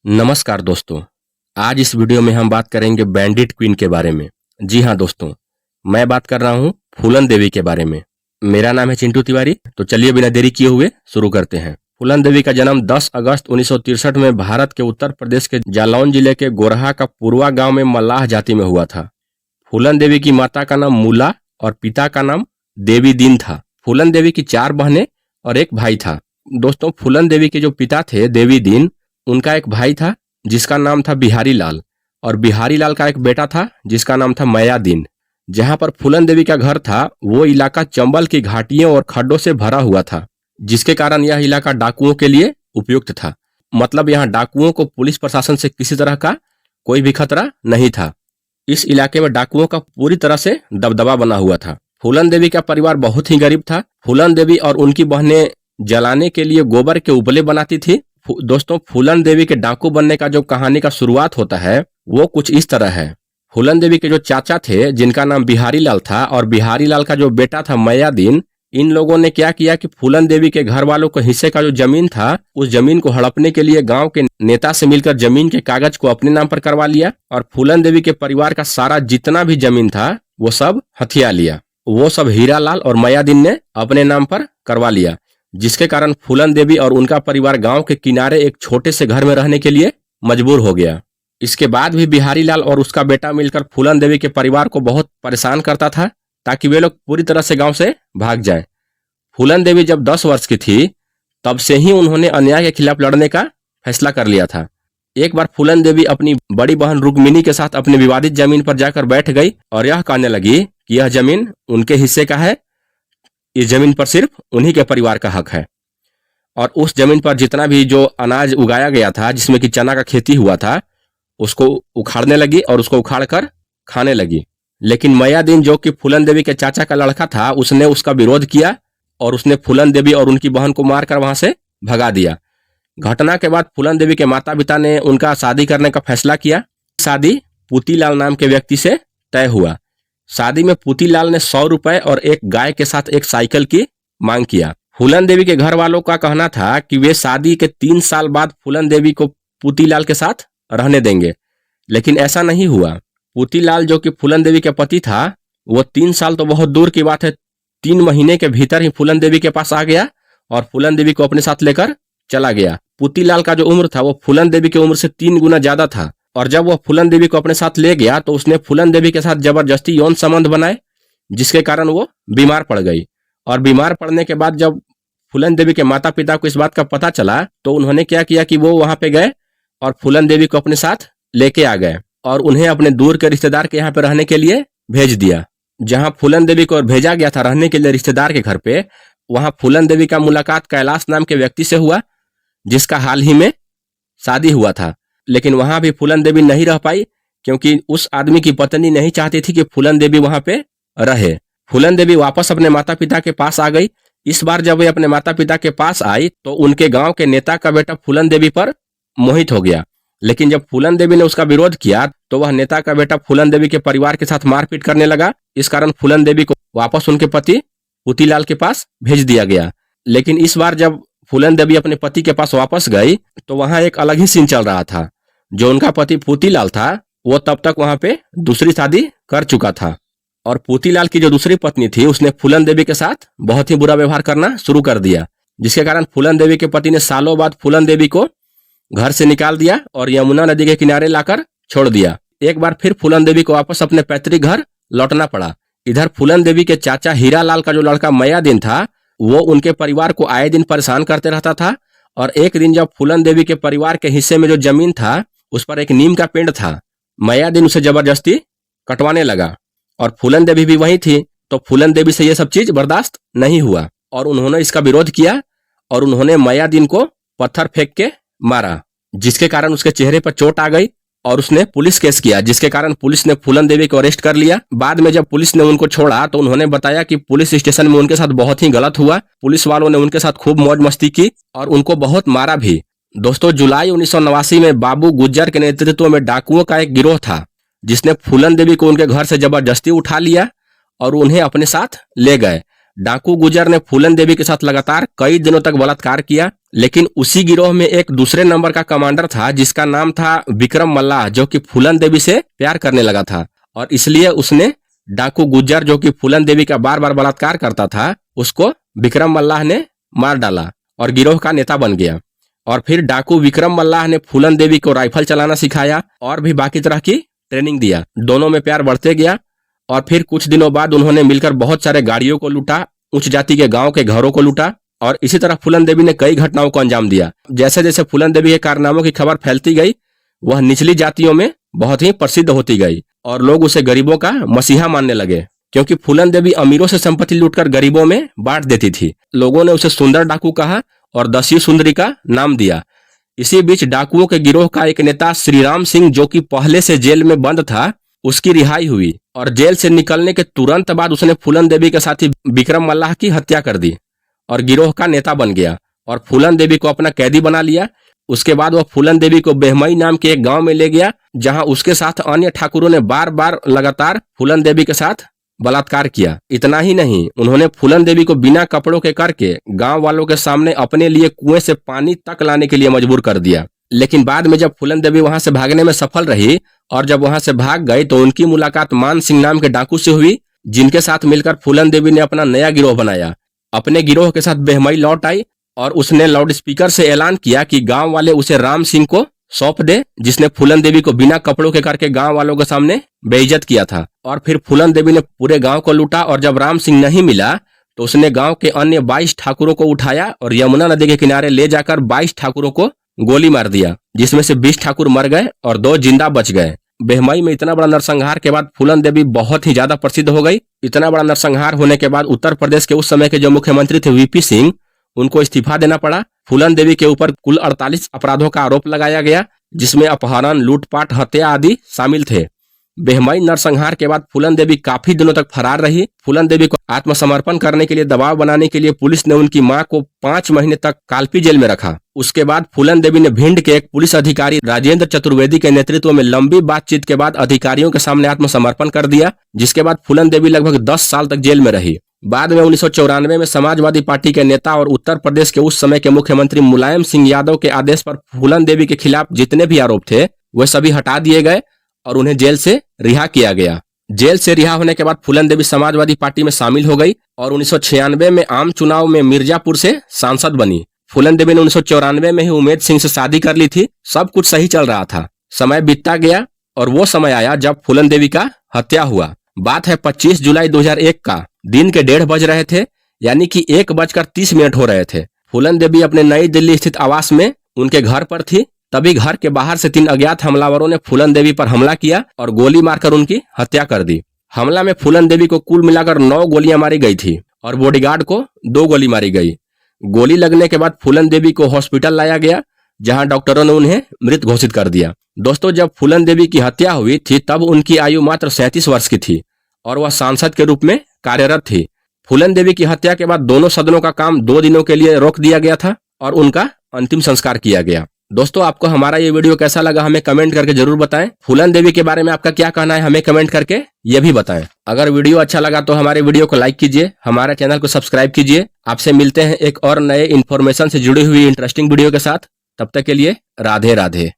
नमस्कार दोस्तों। आज इस वीडियो में हम बात करेंगे बैंडिट क्वीन के बारे में। जी हाँ दोस्तों, मैं बात कर रहा हूँ फूलन देवी के बारे में। मेरा नाम है चिंटू तिवारी। तो चलिए बिना देरी किए हुए शुरू करते हैं। फूलन देवी का जन्म 10 अगस्त 1963 में भारत के उत्तर प्रदेश के जालौन जिले के गोरहा का पूर्वा गांव में मल्लाह जाति में हुआ था। फूलन देवी की माता का नाम मूला और पिता का नाम देवी दीन था। फूलन देवी की 4 बहनें और एक भाई था। दोस्तों, फूलन देवी के जो पिता थे देवी दीन, उनका एक भाई था जिसका नाम था बिहारी लाल, और बिहारी लाल का एक बेटा था जिसका नाम था मयादीन। जहां पर फूलन देवी का घर था वो इलाका चंबल की घाटियों और खड्डों से भरा हुआ था, जिसके कारण यह इलाका डाकुओं के लिए उपयुक्त था। मतलब यहाँ डाकुओं को पुलिस प्रशासन से किसी तरह का कोई भी खतरा नहीं था। इस इलाके में डाकुओं का पूरी तरह से दबदबा बना हुआ था। फूलन देवी का परिवार बहुत ही गरीब था। फूलन देवी और उनकी बहनें जलाने के लिए गोबर के उपले बनाती थी। दोस्तों, फूलन देवी के डाकू बनने का जो कहानी का शुरुआत होता है वो कुछ इस तरह है। फूलन देवी के जो चाचा थे जिनका नाम बिहारी लाल था, और बिहारी लाल का जो बेटा था मयादीन, इन लोगों ने क्या किया कि फूलन देवी के घर वालों को हिस्से का जो जमीन था उस जमीन को हड़पने के लिए गांव के नेता से मिलकर जमीन के कागज को अपने नाम पर करवा लिया, और फूलन देवी के परिवार का सारा जितना भी जमीन था वो सब हथिया लिया। वो सब हीरा लाल और मयादीन ने अपने नाम पर करवा लिया, जिसके कारण फूलन देवी और उनका परिवार गांव के किनारे एक छोटे से घर में रहने के लिए मजबूर हो गया। इसके बाद भी बिहारी लाल और उसका बेटा मिलकर फूलन देवी के परिवार को बहुत परेशान करता था ताकि वे लोग पूरी तरह से गांव से भाग जाएं। फूलन देवी जब 10 वर्ष की थी तब से ही उन्होंने अन्याय के खिलाफ लड़ने का फैसला कर लिया था। एक बार फूलन देवी अपनी बड़ी बहन रुक्मिणी के साथ अपनी विवादित जमीन पर जाकर बैठ गई और यह कहने लगी कि यह जमीन उनके हिस्से का है, इस जमीन पर सिर्फ उन्हीं के परिवार का हक है। और उस जमीन पर जितना भी जो अनाज उगाया गया था, जिसमें कि चना का खेती हुआ था, उसको उखाड़ने लगी और उसको उखाड़ कर खाने लगी। लेकिन मयादीन, जो कि फूलन देवी के चाचा का लड़का था, उसने उसका विरोध किया और उसने फूलन देवी और उनकी बहन को मारकर वहां से भगा दिया। घटना के बाद फूलन देवी के माता पिता ने उनका शादी करने का फैसला किया। शादी पुतीलाल नाम के व्यक्ति से तय हुआ। शादी में पुतीलाल ने 100 रुपए और एक गाय के साथ एक साइकिल की मांग किया। फूलन देवी के घर वालों का कहना था कि वे शादी के 3 साल बाद फूलन देवी को पुतीलाल के साथ रहने देंगे, लेकिन ऐसा नहीं हुआ। पुतीलाल, जो कि फूलन देवी के पति था, वो 3 साल तो बहुत दूर की बात है, 3 महीने के भीतर ही फूलन देवी के पास आ गया और फूलन देवी को अपने साथ लेकर चला गया। पुतीलाल का जो उम्र था वो फूलन देवी की उम्र से 3 गुना ज्यादा था, और जब वह फूलन देवी को अपने साथ ले गया तो उसने फूलन देवी के साथ जबरदस्ती यौन संबंध बनाए, जिसके कारण वो बीमार पड़ गई। और बीमार पड़ने के बाद जब फूलन देवी के माता पिता को इस बात का पता चला तो उन्होंने क्या किया कि वो वहां पे गए और फूलन देवी को अपने साथ लेके आ गए और उन्हें अपने दूर के रिश्तेदार के यहाँ पे रहने के लिए भेज दिया। जहां फूलन देवी को भेजा गया था रहने के लिए रिश्तेदार के घर पे, वहां फूलन देवी का मुलाकात कैलाश नाम के व्यक्ति से हुआ, जिसका हाल ही में शादी हुआ था। लेकिन वहां भी फूलन देवी नहीं रह पाई, क्योंकि उस आदमी की पत्नी नहीं चाहती थी कि फूलन देवी वहां पे रहे। फूलन देवी वापस अपने माता पिता के पास आ गई। इस बार जब वे अपने माता पिता के पास आई तो उनके गांव के नेता का बेटा फूलन देवी पर मोहित हो गया। लेकिन जब फूलन देवी ने उसका विरोध किया तो वह नेता का बेटा फूलन देवी के परिवार के साथ मारपीट करने लगा। इस कारण फूलन देवी को वापस उनके पति पुतीलाल के पास भेज दिया गया। लेकिन इस बार जब फूलन देवी अपने पति के पास वापस गई तो वहां एक अलग ही सीन चल रहा था। जो उनका पति पुतीलाल था वो तब तक वहां पे दूसरी शादी कर चुका था, और पुतीलाल की जो दूसरी पत्नी थी उसने फूलन देवी के साथ बहुत ही बुरा व्यवहार करना शुरू कर दिया, जिसके कारण फूलन देवी के पति ने सालों बाद फूलन देवी को घर से निकाल दिया और यमुना नदी के किनारे लाकर छोड़ दिया। एक बार फिर फूलन देवी को वापस अपने पैतृक घर लौटना पड़ा। इधर फूलन देवी के चाचा हीरा लाल का जो लड़का मयादीन था वो उनके परिवार को आए दिन परेशान करते रहता था, और एक दिन जब फूलन देवी के परिवार के हिस्से में जो जमीन था उस पर एक नीम का पेड़ था, मयादीन उसे जबरदस्ती कटवाने लगा, और फूलन देवी भी वही थी। तो फूलन देवी से यह सब चीज बर्दाश्त नहीं हुआ और उन्होंने इसका विरोध किया और उन्होंने मयादीन को पत्थर फेंक के मारा, जिसके कारण उसके चेहरे पर चोट आ गई और उसने पुलिस केस किया, जिसके कारण पुलिस ने फूलन देवी को अरेस्ट कर लिया। बाद में जब पुलिस ने उनको छोड़ा तो उन्होंने बताया कि पुलिस स्टेशन में उनके साथ बहुत ही गलत हुआ, पुलिस वालों ने उनके साथ खूब मौज मस्ती की और उनको बहुत मारा भी। दोस्तों, जुलाई 1989 में बाबू गुज्जर के नेतृत्व में डाकुओं का एक गिरोह था जिसने फूलन देवी को उनके घर से जबरदस्ती उठा लिया और उन्हें अपने साथ ले गए। डाकू गुजर ने फूलन देवी के साथ लगातार कई दिनों तक बलात्कार किया, लेकिन उसी गिरोह में एक दूसरे नंबर का कमांडर था जिसका नाम था विक्रम मल्लाह, जो कि फूलन देवी से प्यार करने लगा था और इसलिए उसने डाकू गुज्जर, जो कि फूलन देवी का बार बार बलात्कार करता था, उसको विक्रम मल्लाह ने मार डाला और गिरोह का नेता बन गया। और फिर डाकू विक्रम मल्लाह ने फूलन देवी को राइफल चलाना सिखाया और भी बाकी तरह की ट्रेनिंग दिया। दोनों में प्यार बढ़ते गया और फिर कुछ दिनों बाद उन्होंने मिलकर बहुत सारे गाड़ियों को लूटा, उच्च जाति के गांव के घरों को लूटा और इसी तरह फूलन देवी ने कई घटनाओं को अंजाम दिया। जैसे जैसे फूलन देवी के कारनामों की खबर फैलती गई, वह निचली जातियों में बहुत ही प्रसिद्ध होती गई और लोग उसे गरीबों का मसीहा मानने लगे, क्योंकि फूलन देवी अमीरों से संपत्ति लूटकर गरीबों में बांट देती थी। लोगों ने उसे सुंदर डाकू कहा और दस्यु सुंदरी का नाम दिया। इसी बीच डाकुओं के गिरोह का एक नेता श्रीराम सिंह, जो कि पहले से जेल में बंद था, उसकी रिहाई हुई और जेल से निकलने के तुरंत बाद उसने फूलन देवी के साथी विक्रम मल्लाह की हत्या कर दी और गिरोह का नेता बन गया और फूलन देवी को अपना कैदी बना लिया। उसके बाद वह फूलन देवी को बेहमई नाम के एक गांव में ले गया, जहां उसके साथ अन्य ठाकुरों ने बार बार लगातार फूलन देवी के साथ बलात्कार किया। इतना ही नहीं, उन्होंने फूलन देवी को बिना कपड़ों के करके गांव वालों के सामने अपने लिए कुएं से पानी तक लाने के लिए मजबूर कर दिया। लेकिन बाद में जब फूलन देवी वहां से भागने में सफल रही और जब वहां से भाग गई तो उनकी मुलाकात मान सिंह नाम के डाकू से हुई, जिनके साथ मिलकर फूलन देवी ने अपना नया गिरोह बनाया। अपने गिरोह के साथ बेहमई लौट आई और उसने लाउड स्पीकर से ऐलान किया कि गांव वाले उसे राम सिंह को सौंप दे, जिसने फूलन देवी को बिना कपड़ों के करके गांव वालों के सामने बेइज्जत किया था। और फिर फूलन देवी ने पूरे गांव को लूटा और जब राम सिंह नहीं मिला तो उसने गांव के अन्य 22 ठाकुरों को उठाया और यमुना नदी के किनारे ले जाकर 22 ठाकुरों को गोली मार दिया, जिसमें से 20 ठाकुर मर गए और 2 जिंदा बच गए। बेहमई में इतना बड़ा नरसंहार के बाद फूलन देवी बहुत ही ज्यादा प्रसिद्ध हो गई। इतना बड़ा नरसंहार होने के बाद उत्तर प्रदेश के उस समय के जो मुख्यमंत्री थे वीपी सिंह, उनको इस्तीफा देना पड़ा। फूलन देवी के ऊपर कुल 48 अपराधों का आरोप लगाया गया, जिसमें अपहरण, लूटपाट, हत्या आदि शामिल थे। बेहमई नरसंहार के बाद फूलन देवी काफी दिनों तक फरार रही। फूलन देवी को आत्मसमर्पण करने के लिए दबाव बनाने के लिए पुलिस ने उनकी मां को 5 महीने तक कालपी जेल में रखा। उसके बाद फूलन देवी ने भिंड के एक पुलिस अधिकारी राजेंद्र चतुर्वेदी के नेतृत्व में लंबी बातचीत के बाद अधिकारियों के सामने आत्मसमर्पण कर दिया, जिसके बाद फूलन देवी लगभग 10 साल तक जेल में रही। बाद में 1994 में समाजवादी पार्टी के नेता और उत्तर प्रदेश के उस समय के मुख्यमंत्री मुलायम सिंह यादव के आदेश पर फूलन देवी के खिलाफ जितने भी आरोप थे वे सभी हटा दिए गए और उन्हें जेल से रिहा किया गया। जेल से रिहा होने के बाद फूलन देवी समाजवादी पार्टी में शामिल हो गई और 1996 में आम चुनाव में मिर्जापुर से सांसद बनी। फूलन देवी ने 1994 में ही उमेद सिंह से शादी कर ली थी। सब कुछ सही चल रहा था। समय बीतता गया और वो समय आया जब फूलन देवी का हत्या हुआ। बात है 25 जुलाई 2001 का। दिन के 1:30 बज रहे थे, यानी कि 1:30 हो रहे थे। फूलन देवी अपने नई दिल्ली स्थित आवास में उनके घर पर थी। तभी घर के बाहर से 3 अज्ञात हमलावरों ने फूलन देवी पर हमला किया और गोली मारकर उनकी हत्या कर दी। हमला में फूलन देवी को कुल मिलाकर 9 गोलियां मारी गई थी और बॉडीगार्ड को 2 गोली मारी गई। गोली लगने के बाद फूलन देवी को हॉस्पिटल लाया गया, जहां डॉक्टरों ने उन्हें मृत घोषित कर दिया। दोस्तों, जब फूलन देवी की हत्या हुई थी तब उनकी आयु मात्र 37 वर्ष की थी और वह सांसद के रूप में कार्यरत थी। फूलन देवी की हत्या के बाद दोनों सदनों का काम 2 दिनों के लिए रोक दिया गया था और उनका अंतिम संस्कार किया गया। दोस्तों, आपको हमारा ये वीडियो कैसा लगा हमें कमेंट करके जरूर बताएं। फूलन देवी के बारे में आपका क्या कहना है हमें कमेंट करके ये भी बताएं। अगर वीडियो अच्छा लगा तो हमारे वीडियो को लाइक कीजिए, हमारे चैनल को सब्सक्राइब कीजिए। आपसे मिलते हैं एक और नए इन्फॉर्मेशन से जुड़ी हुई इंटरेस्टिंग वीडियो के साथ। तब तक के लिए राधे राधे।